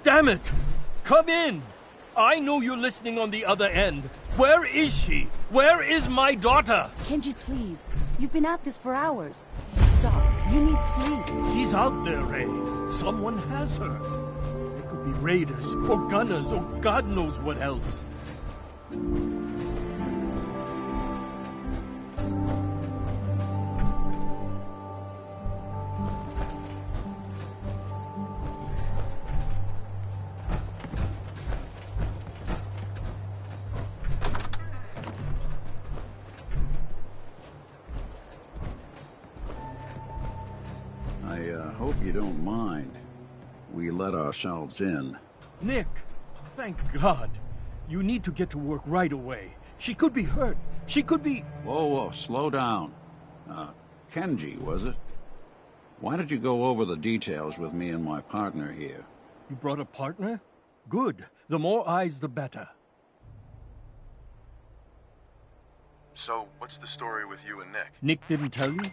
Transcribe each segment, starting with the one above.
Damn it! Come in! I know you're listening on the other end. Where is she? Where is my daughter? Kenji, please. You've been at this for hours. Stop. You need sleep. She's out there, Ray. Someone has her. It could be raiders, or gunners, or God knows what else. I hope you don't mind. We let ourselves in. Nick, thank God. You need to get to work right away. She could be hurt. She could be... Whoa, slow down. Kenji, was it? Why did you go over the details with me and my partner here? You brought a partner? Good. The more eyes, the better. So, what's the story with you and Nick? Nick didn't tell you?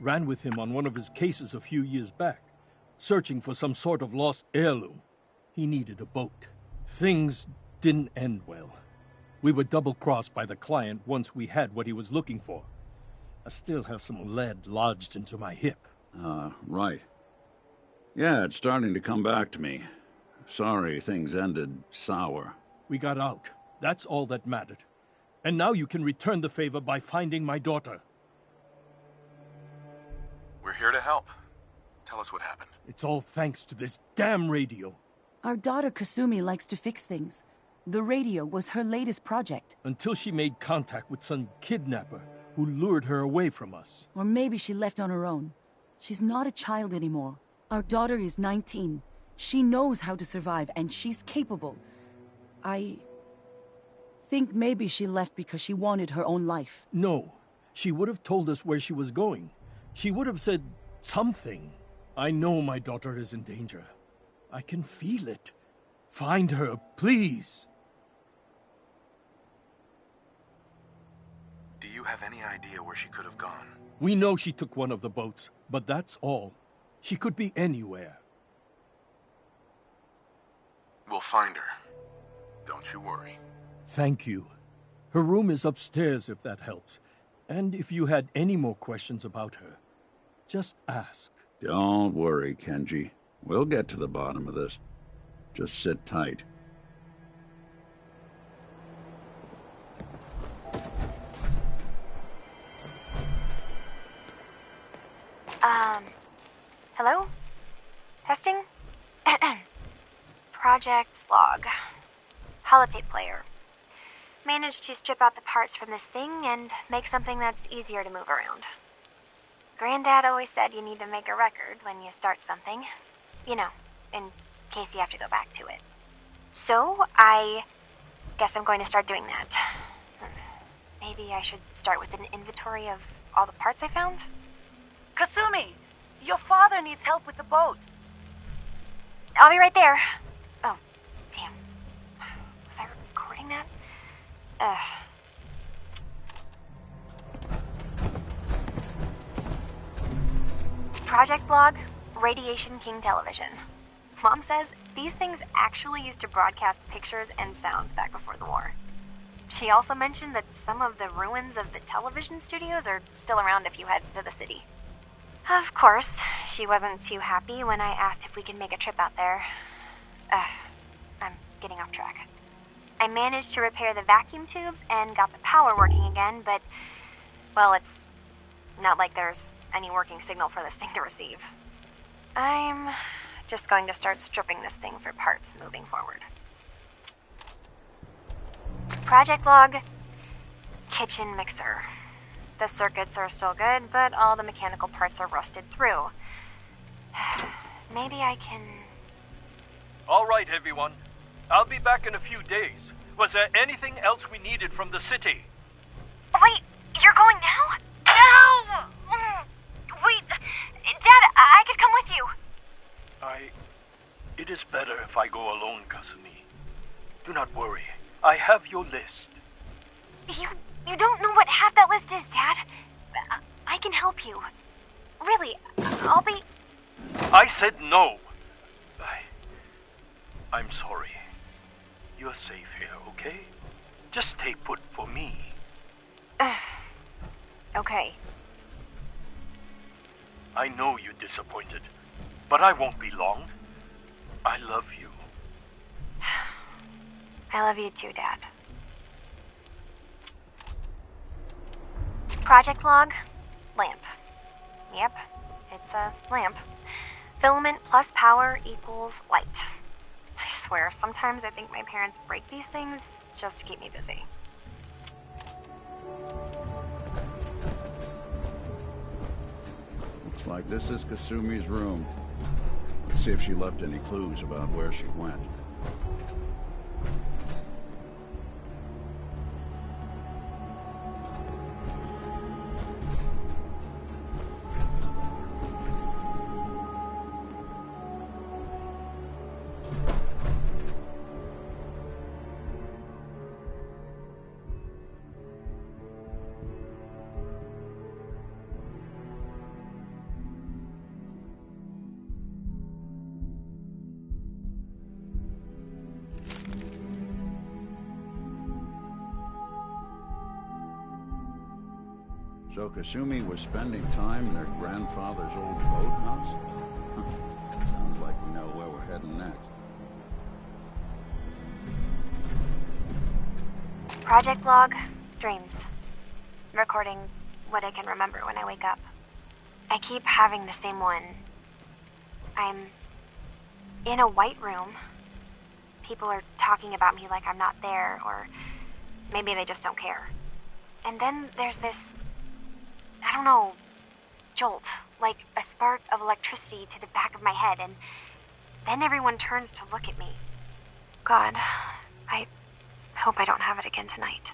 Ran with him on one of his cases a few years back, searching for some sort of lost heirloom. He needed a boat. Things didn't end well. We were double-crossed by the client once we had what he was looking for. I still have some lead lodged into my hip. Right. Yeah, it's starting to come back to me. Sorry things ended sour. We got out. That's all that mattered. And now you can return the favor by finding my daughter. We're here to help. Tell us what happened. It's all thanks to this damn radio. Our daughter Kasumi likes to fix things. The radio was her latest project. Until she made contact with some kidnapper who lured her away from us. Or maybe she left on her own. She's not a child anymore. Our daughter is 19. She knows how to survive, and she's capable. I think maybe she left because she wanted her own life. No. She would have told us where she was going. She would have said something. I know my daughter is in danger. I can feel it. Find her, please. Do you have any idea where she could have gone? We know she took one of the boats, but that's all. She could be anywhere. We'll find her. Don't you worry. Thank you. Her room is upstairs if that helps. And if you had any more questions about her, just ask. Don't worry, Kenji. We'll get to the bottom of this. Just sit tight. Hello? Testing? Project Log. Holotape player. Managed to strip out the parts from this thing and make something that's easier to move around. Granddad always said you need to make a record when you start something. You know, in case you have to go back to it. So, I guess I'm going to start doing that. Maybe I should start with an inventory of all the parts I found? Kasumi! Your father needs help with the boat. I'll be right there. Oh, damn. Was I recording that? Project Log, Radiation King Television. Mom says these things actually used to broadcast pictures and sounds back before the war. She also mentioned that some of the ruins of the television studios are still around if you head to the city. Of course, she wasn't too happy when I asked if we could make a trip out there. I'm getting off track. I managed to repair the vacuum tubes and got the power working again, but, well, it's not like there's any working signal for this thing to receive. I'm just going to start stripping this thing for parts moving forward. Project Log, kitchen mixer. The circuits are still good, but all the mechanical parts are rusted through. Maybe I can... All right, everyone. I'll be back in a few days. Was there anything else we needed from the city? Wait, you're going now? No! Wait, Dad, I could come with you. It is better if I go alone, Kasumi. Do not worry. I have your list. You don't know what half that list is, Dad. I can help you. Really, I'll be... I said no. I'm sorry. You're safe here, okay? Just stay put for me. Okay. I know you're disappointed, but I won't be long. I love you. I love you too, Dad. Project log, lamp. Yep, it's a lamp. Filament plus power equals light. I swear, sometimes I think my parents break these things just to keep me busy. Looks like this is Kasumi's room. Let's see if she left any clues about where she went. So Kasumi was spending time in her grandfather's old boathouse? Sounds like we know where we're heading next. Project log, dreams. Recording what I can remember when I wake up. I keep having the same one. I'm in a white room. People are talking about me like I'm not there, or maybe they just don't care. And then there's this, I don't know, jolt, like a spark of electricity to the back of my head, and then everyone turns to look at me. God, I hope I don't have it again tonight.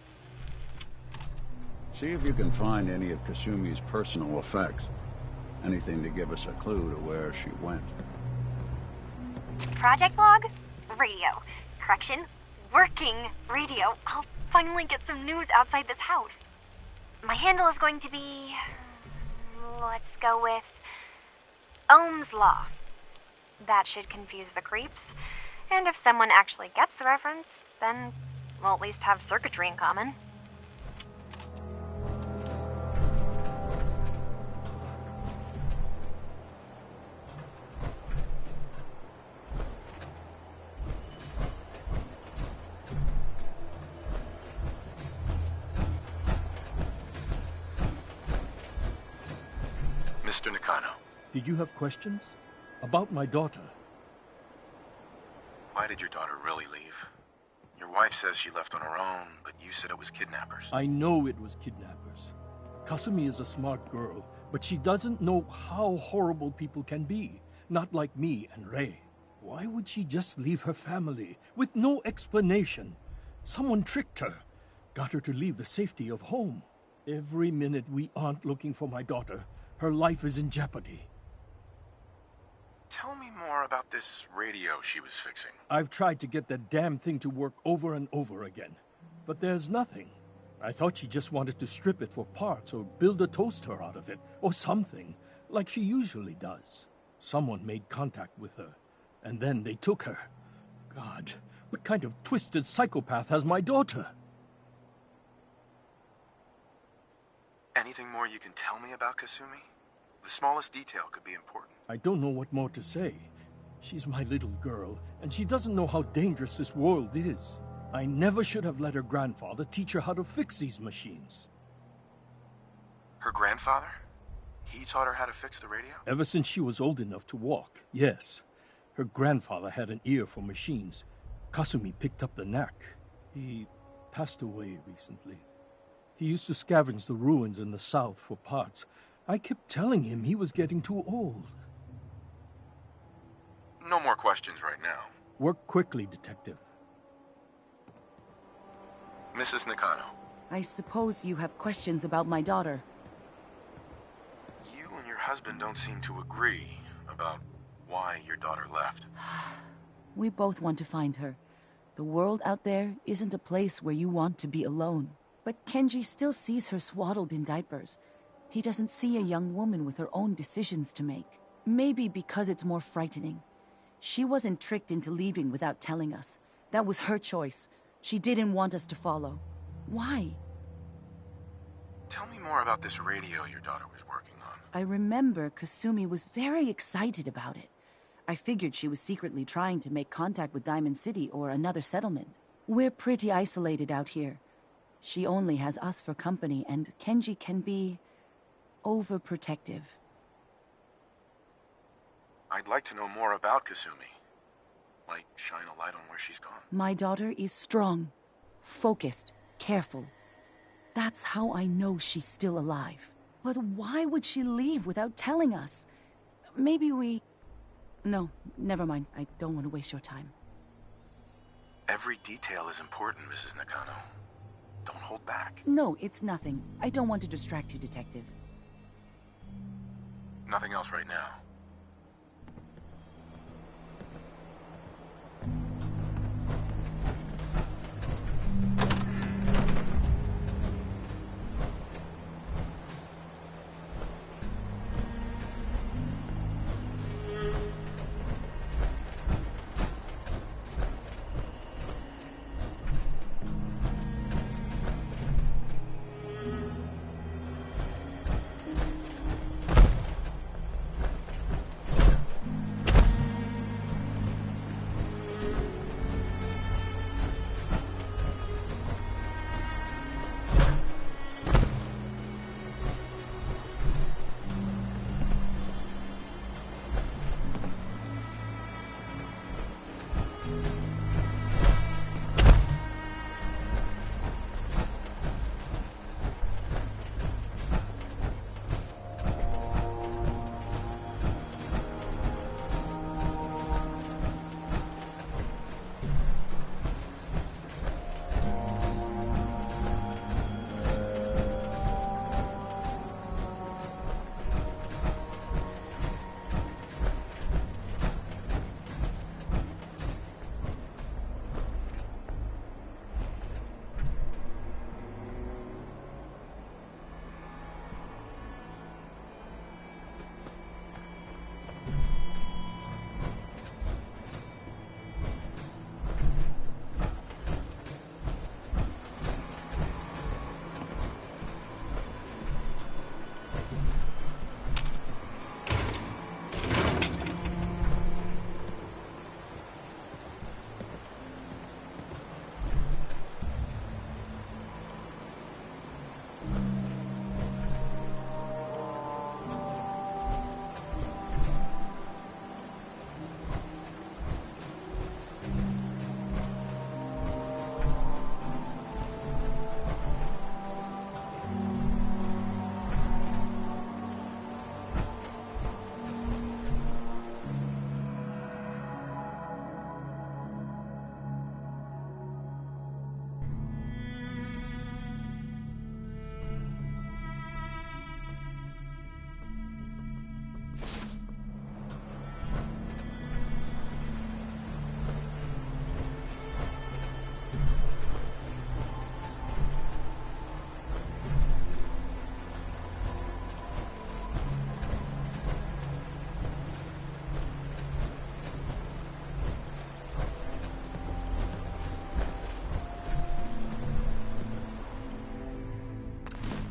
See if you can find any of Kasumi's personal effects. Anything to give us a clue to where she went. Project log, radio. Correction, working radio. I'll finally get some news outside this house. My handle is going to be, let's go with Ohm's Law. That should confuse the creeps. And if someone actually gets the reference, then we'll at least have circuitry in common. Mr. Nakano, Did you have questions? About my daughter? why did your daughter really leave? Your wife says she left on her own, but you said it was kidnappers. I know it was kidnappers. Kasumi is a smart girl, but she doesn't know how horrible people can be. Not like me and Ray. Why would she just leave her family with no explanation? Someone tricked her. Got her to leave the safety of home. Every minute we aren't looking for my daughter, her life is in jeopardy. Tell me more about this radio she was fixing. I've tried to get that damn thing to work over and over again, but there's nothing. I thought she just wanted to strip it for parts or build a toaster out of it, or something, like she usually does. Someone made contact with her, and then they took her. God, what kind of twisted psychopath has my daughter? Anything more you can tell me about Kasumi? The smallest detail could be important. I don't know what more to say. She's my little girl, and she doesn't know how dangerous this world is. I never should have let her grandfather teach her how to fix these machines. Her grandfather? He taught her how to fix the radio? Ever since she was old enough to walk, yes. Her grandfather had an ear for machines. Kasumi picked up the knack. He passed away recently. He used to scavenge the ruins in the south for parts. I kept telling him he was getting too old. No more questions right now. Work quickly, Detective. Mrs. Nakano, I suppose you have questions about my daughter. you and your husband don't seem to agree about why your daughter left. We both want to find her. The world out there isn't a place where you want to be alone. But Kenji still sees her swaddled in diapers. He doesn't see a young woman with her own decisions to make. Maybe because it's more frightening. She wasn't tricked into leaving without telling us. That was her choice. She didn't want us to follow. Why? Tell me more about this radio your daughter was working on. I remember Kasumi was very excited about it. I figured she was secretly trying to make contact with Diamond City or another settlement. We're pretty isolated out here. She only has us for company, and Kenji can be overprotective. I'd like to know more about Kasumi. Might shine a light on where she's gone. My daughter is strong, focused, careful. That's how I know she's still alive. But why would she leave without telling us? Maybe we... No, never mind. I don't want to waste your time. Every detail is important, Mrs. Nakano. Don't hold back. No, it's nothing. I don't want to distract you, Detective. Nothing else right now.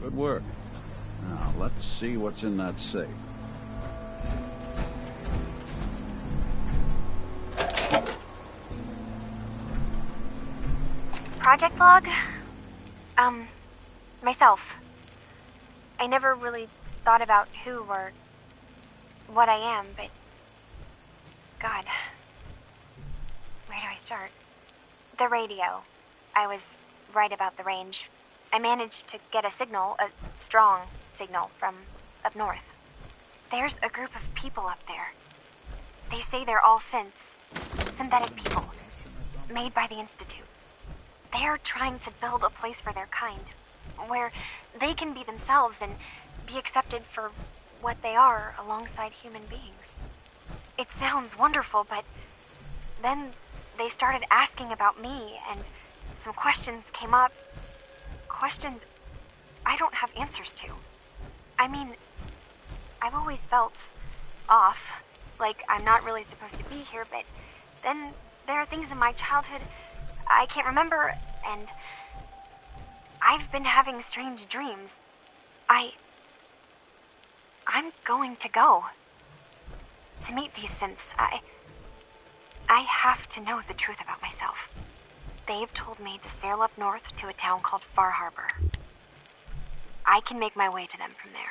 Good work. Now, let's see what's in that safe. Project log? Myself. I never really thought about who or what I am, but... God. Where do I start? The radio. I was right about the range. I managed to get a signal, a strong signal, from up north. There's a group of people up there. They say they're all synths. Synthetic people. Made by the Institute. They're trying to build a place for their kind, where they can be themselves and be accepted for what they are alongside human beings. It sounds wonderful, but then they started asking about me, and some questions came up. Questions I don't have answers to. I mean, I've always felt off, like I'm not really supposed to be here, but then there are things in my childhood I can't remember, and I've been having strange dreams. I'm going to go. To meet these synths, I have to know the truth about myself. They've told me to sail up north to a town called Far Harbor. I can make my way to them from there.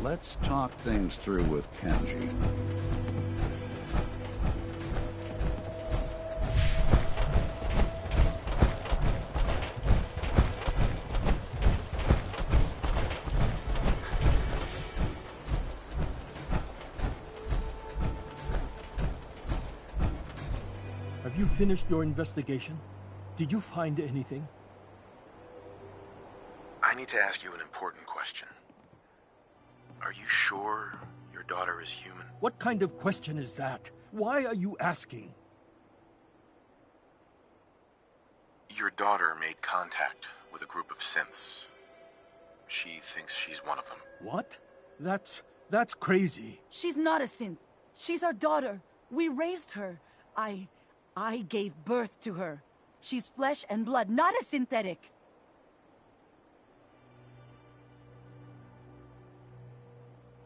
Let's talk things through with Kenji. Have you finished your investigation? Did you find anything? I need to ask you an important question. Are you sure your daughter is human? What kind of question is that? Why are you asking? Your daughter made contact with a group of synths. She thinks she's one of them. What? That's crazy. She's not a synth. She's our daughter. We raised her. I gave birth to her. She's flesh and blood, not a synthetic.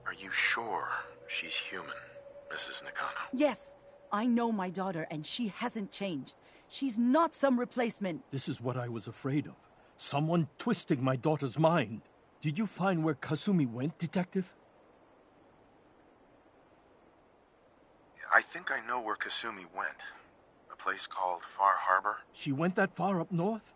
Are you sure she's human, Mrs. Nakano? Yes, I know my daughter, and she hasn't changed. She's not some replacement. This is what I was afraid of. Someone twisting my daughter's mind. Did you find where Kasumi went, Detective? I think I know where Kasumi went. A place called Far Harbor. She went that far up north?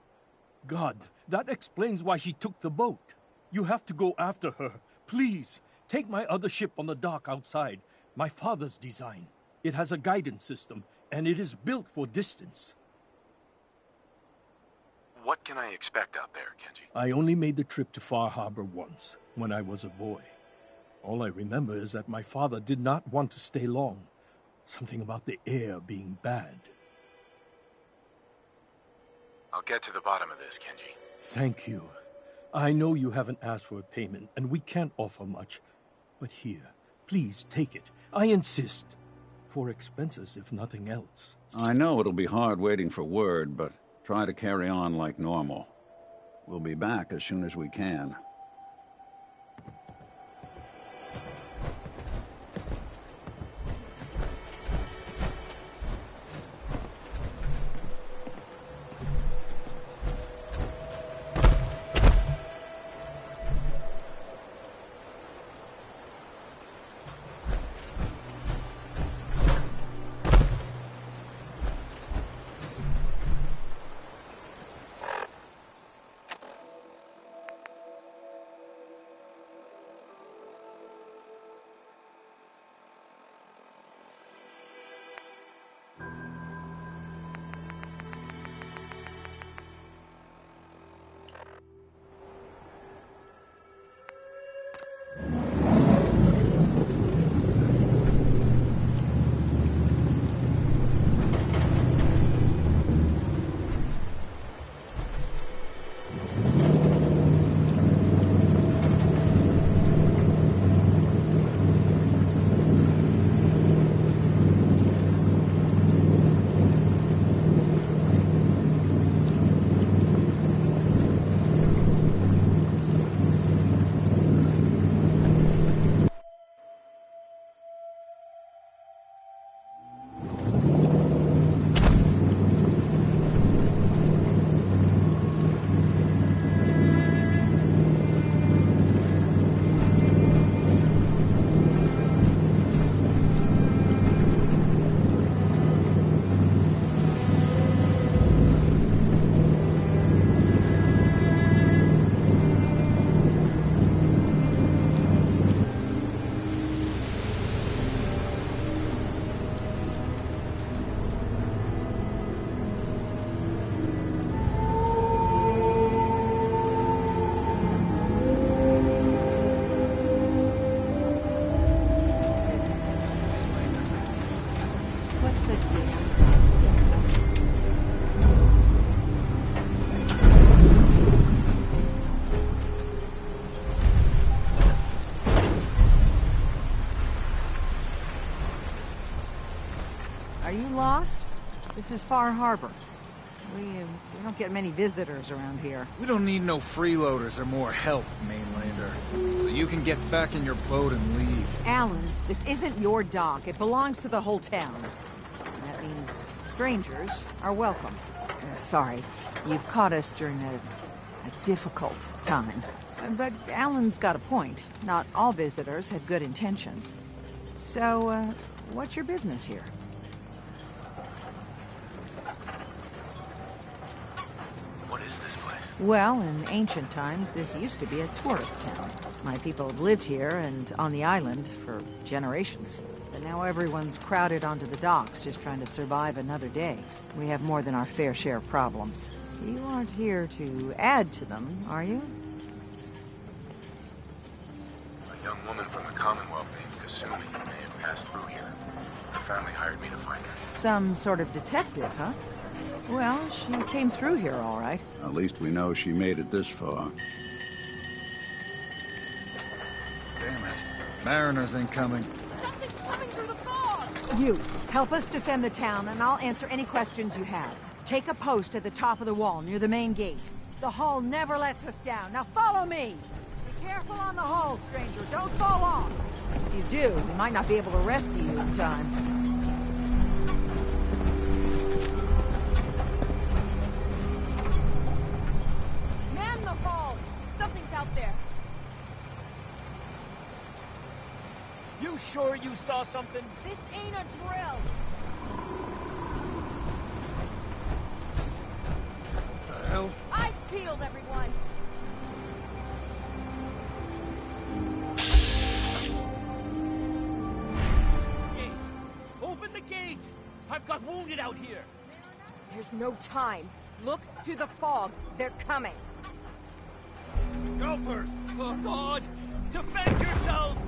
God, that explains why she took the boat. You have to go after her. Please, take my other ship on the dock outside. My father's design. It has a guidance system, and it is built for distance. What can I expect out there, Kenji? I only made the trip to Far Harbor once, when I was a boy. All I remember is that my father did not want to stay long. Something about the air being bad. I'll get to the bottom of this, Kenji. Thank you. I know you haven't asked for a payment, and we can't offer much. But here, please take it. I insist. For expenses, if nothing else. I know it'll be hard waiting for word, but try to carry on like normal. We'll be back as soon as we can. Are you lost? This is Far Harbor. We don't get many visitors around here. We don't need no freeloaders or more help, mainlander. So you can get back in your boat and leave. Alan, this isn't your dock. It belongs to the whole town. And that means strangers are welcome. Sorry, you've caught us during a difficult time. But Alan's got a point. Not all visitors have good intentions. So, what's your business here? What is this place? Well, in ancient times, this used to be a tourist town. My people have lived here and on the island for generations. But now everyone's crowded onto the docks, just trying to survive another day. We have more than our fair share of problems. You aren't here to add to them, are you? A young woman from the Commonwealth named Kasumi may have passed through here. Her family hired me to find her. Some sort of detective, huh? Well, she came through here all right. At least we know she made it this far. Damn it. Mariners incoming. Something's coming through the fog! You, help us defend the town, and I'll answer any questions you have. Take a post at the top of the wall, near the main gate. The hull never lets us down. Now follow me! Be careful on the hull, stranger. Don't fall off! If you do, we might not be able to rescue you in time. Man the hull! Something's out there. You sure you saw something? This ain't a drill. The hell? I've peeled everyone. Gate! Open the gate! I've got wounded out here! There's no time. Look to the fog. They're coming. Gulpers! Oh, God! Defend yourselves!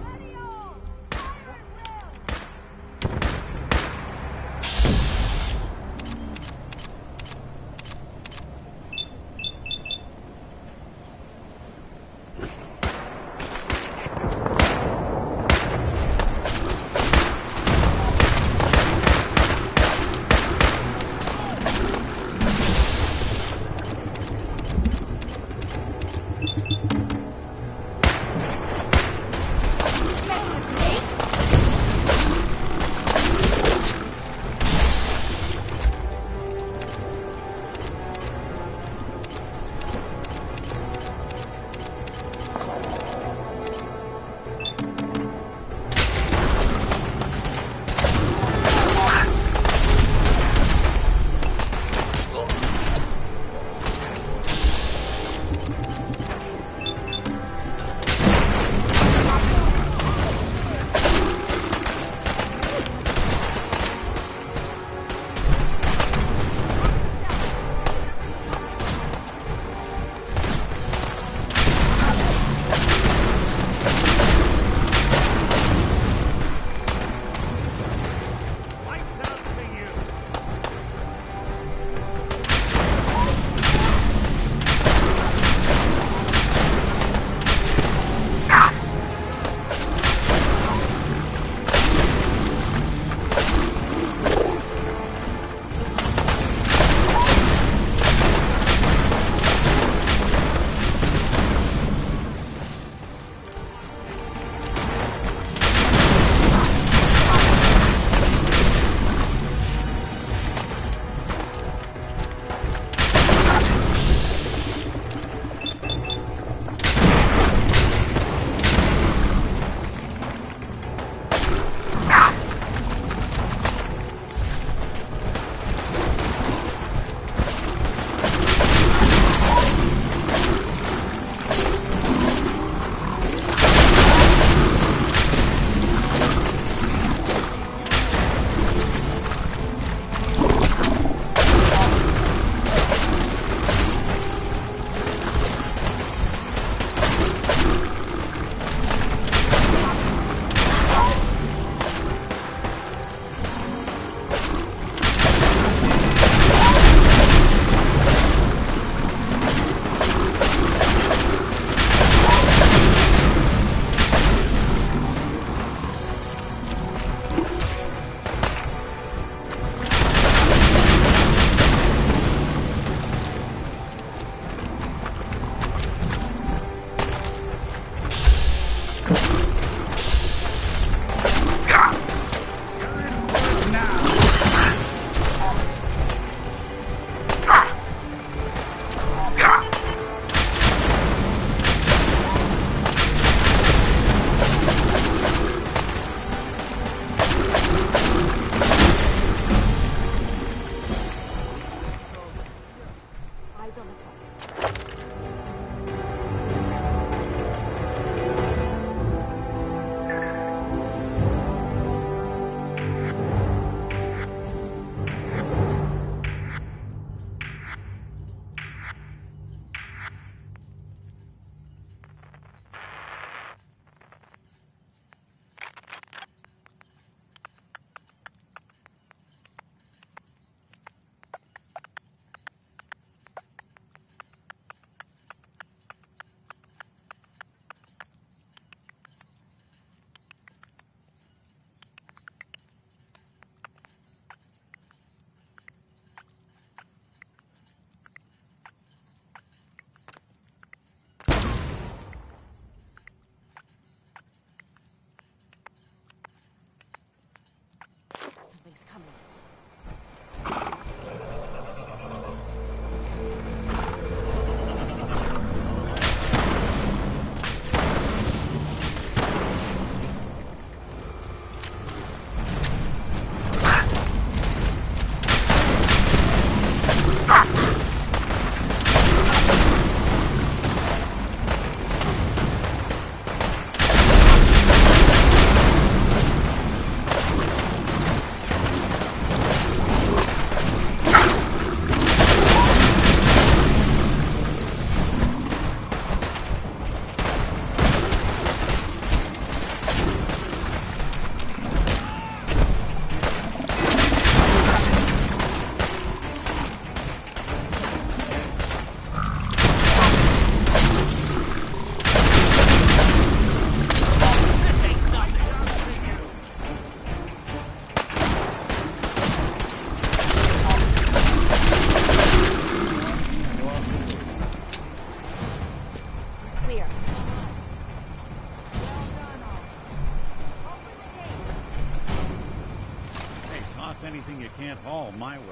toss anything you can't haul my way.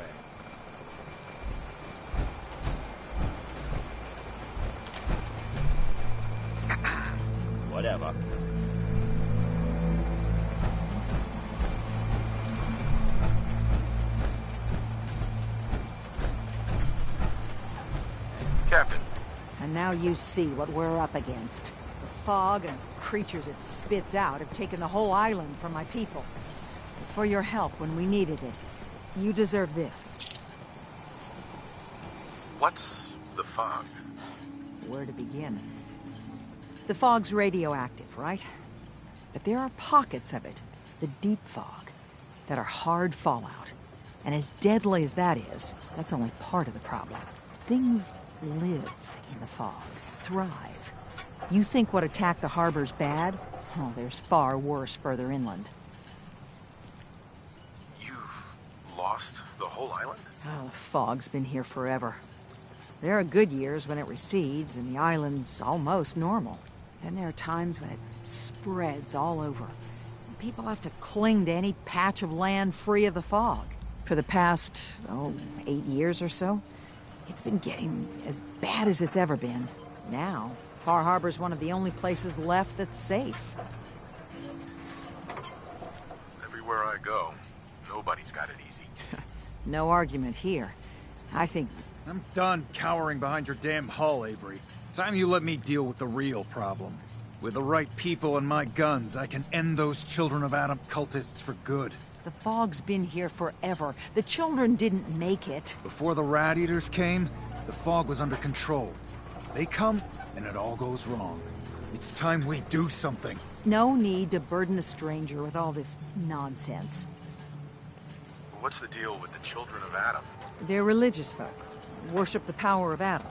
Whatever. Captain. And now you see what we're up against. The fog and creatures it spits out have taken the whole island from my people. For your help when we needed it, you deserve this. What's the fog? Where to begin? The fog's radioactive, right? But there are pockets of it, the deep fog, that are hard fallout. And as deadly as that is, that's only part of the problem. Things live in the fog, thrive. You think what attacked the harbor's bad? Oh, there's far worse further inland. You've lost the whole island? Oh, the fog's been here forever. There are good years when it recedes and the island's almost normal. Then there are times when it spreads all over. And people have to cling to any patch of land free of the fog. For the past, 8 years or so, it's been getting as bad as it's ever been. Now, Far Harbor's one of the only places left that's safe. Everywhere I go, nobody's got it easy. No argument here. I think... I'm done cowering behind your damn hull, Avery. Time you let me deal with the real problem. With the right people and my guns, I can end those Children of Adam cultists for good. The fog's been here forever. The children didn't make it. Before the Rat Eaters came, the fog was under control. They come, and it all goes wrong. It's time we do something. No need to burden a stranger with all this nonsense. What's the deal with the Children of Adam? They're religious folk. Worship the power of Adam.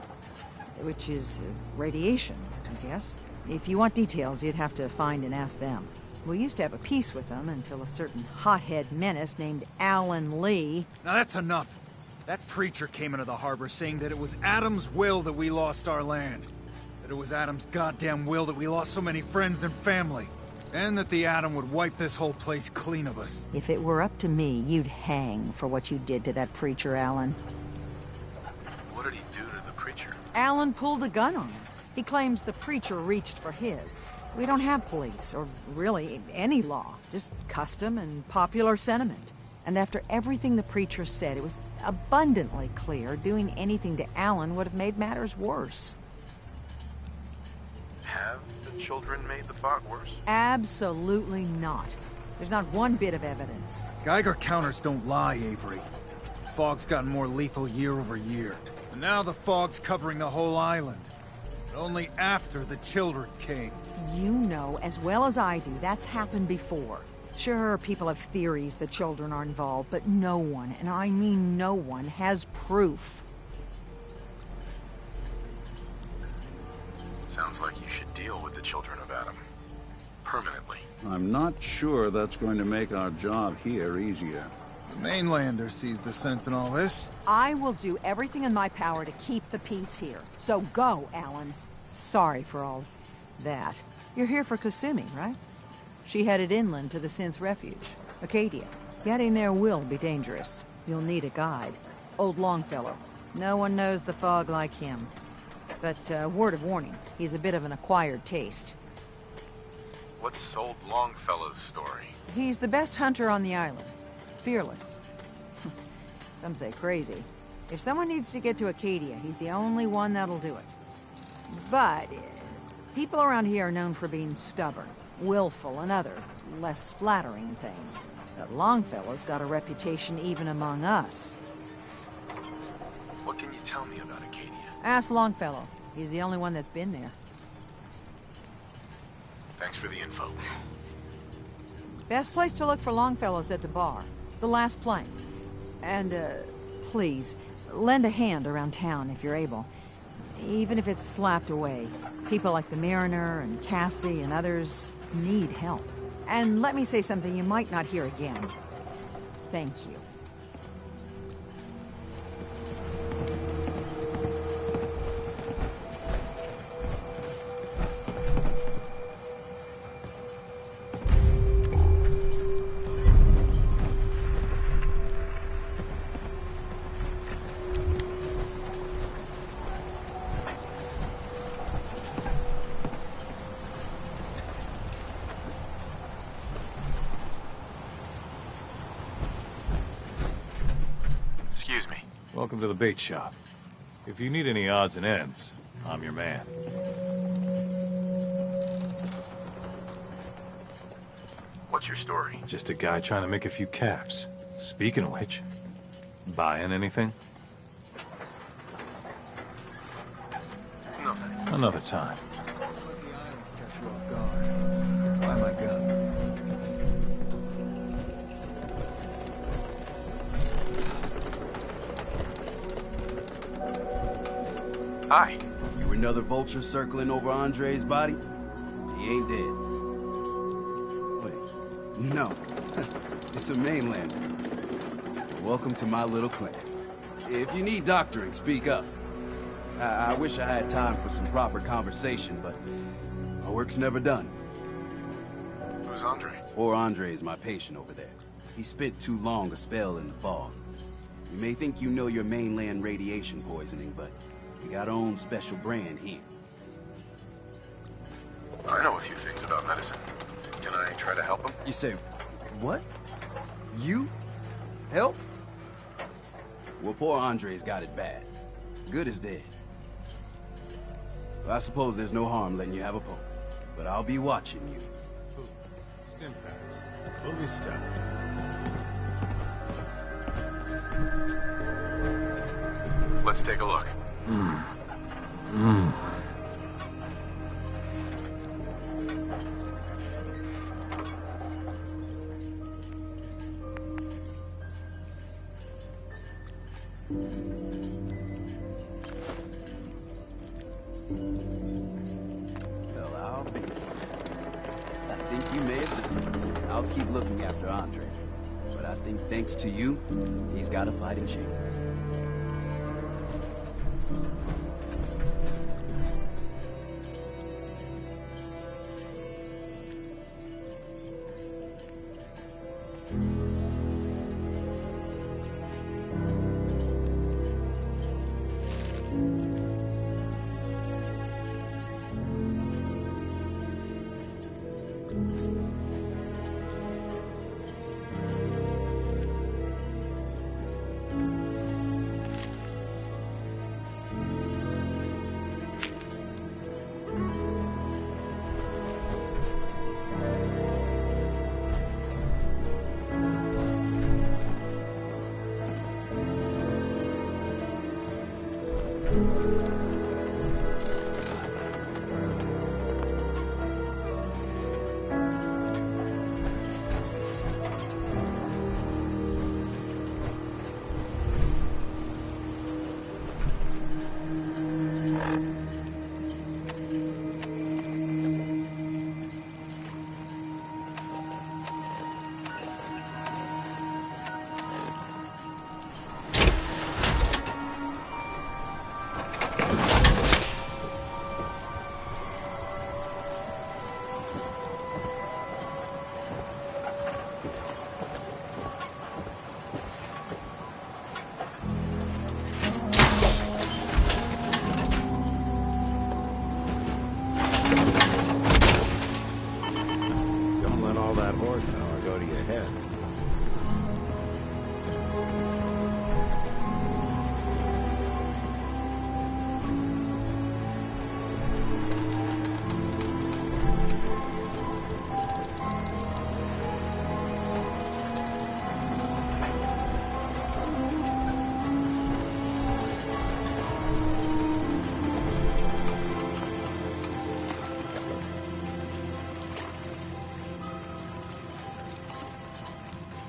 Which is radiation, I guess. If you want details, you'd have to find and ask them. We used to have a peace with them until a certain hothead menace named Alan Lee... Now that's enough. That preacher came into the harbor saying that it was Adam's will that we lost our land. That it was Adam's goddamn will that we lost so many friends and family. And that the Adam would wipe this whole place clean of us. If it were up to me, you'd hang for what you did to that preacher, Alan. What did he do to the preacher? Alan pulled a gun on him. He claims the preacher reached for his. We don't have police, or really any law. Just custom and popular sentiment. And after everything the preacher said, it was abundantly clear doing anything to Alan would have made matters worse. Have the children made the fog worse? Absolutely not. There's not one bit of evidence. Geiger counters don't lie, Avery. The fog's gotten more lethal year over year. And now the fog's covering the whole island. But only after the children came. You know as well as I do that's happened before. Sure, people have theories the children are involved, but no one, and I mean no one, has proof. Sounds like you should deal with the Children of Adam. Permanently. I'm not sure that's going to make our job here easier. The mainlander sees the sense in all this. I will do everything in my power to keep the peace here. So go, Alan. Sorry for all that. You're here for Kasumi, right? She headed inland to the Synth Refuge, Acadia. Getting there will be dangerous. You'll need a guide. Old Longfellow. No one knows the fog like him. But, word of warning, he's a bit of an acquired taste. What's old Longfellow's story? He's the best hunter on the island. Fearless. Some say crazy. If someone needs to get to Acadia, he's the only one that'll do it. But people around here are known for being stubborn, willful, and other, less flattering things. But Longfellow's got a reputation even among us. What can you tell me about Acadia? Ask Longfellow. He's the only one that's been there. Thanks for the info. Best place to look for Longfellow's at the bar. The last plank. And, please, lend a hand around town if you're able. Even if it's slapped away. People like the Mariner and Cassie and others need help. And let me say something you might not hear again. Thank you. Excuse me. Welcome to the bait shop. If you need any odds and ends, I'm your man. What's your story? Just a guy trying to make a few caps. Speaking of which, buying anything? No thanks. Another time. Let the island catch you off guard. Buy my guns. Hi. You another vulture circling over Andre's body? He ain't dead. Wait, no. It's a mainlander. Welcome to my little clinic. If you need doctoring, speak up. I wish I had time for some proper conversation, but my work's never done. Who's Andre? Poor Andre is my patient over there. He spent too long a spell in the fog. You may think you know your mainland radiation poisoning, but we got our own special brand here. I know a few things about medicine. Can I try to help him? You say, what? You? Help? Well, poor Andre's got it bad. Good is dead. Well, I suppose there's no harm letting you have a poke, but I'll be watching you. Food. Stim packs. Fully stocked. Let's take a look. Well, I'll be. I think you may have done. I'll keep looking after Andre. But I think thanks to you, he's got a fighting chance.